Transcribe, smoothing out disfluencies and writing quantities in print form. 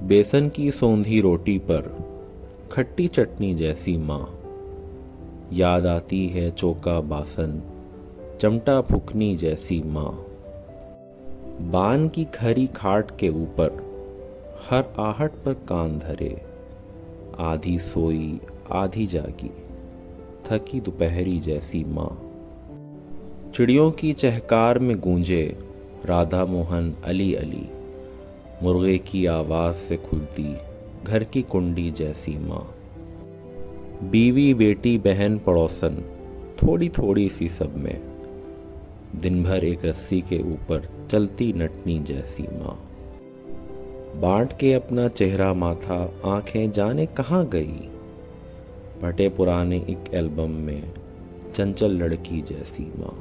बेसन की सौंधी रोटी पर खट्टी चटनी जैसी माँ। याद आती है चौका बासन, चमटा फुकनी जैसी माँ। बान की खरी खाट के ऊपर हर आहट पर कान धरे। आधी सोई आधी जागी, थकी दोपहरी जैसी माँ। चिड़ियों की चहकार में गूंजे राधा मोहन अली अली। मुर्गे की आवाज़ से खुलती घर की कुंडी जैसी माँ। बीवी बेटी बहन पड़ोसन थोड़ी थोड़ी सी सब में, दिन भर एक रस्सी के ऊपर चलती नटनी जैसी माँ। बांट के अपना चेहरा माथा आंखें जाने कहाँ गई, फटे पुराने एक एल्बम में चंचल लड़की जैसी माँ।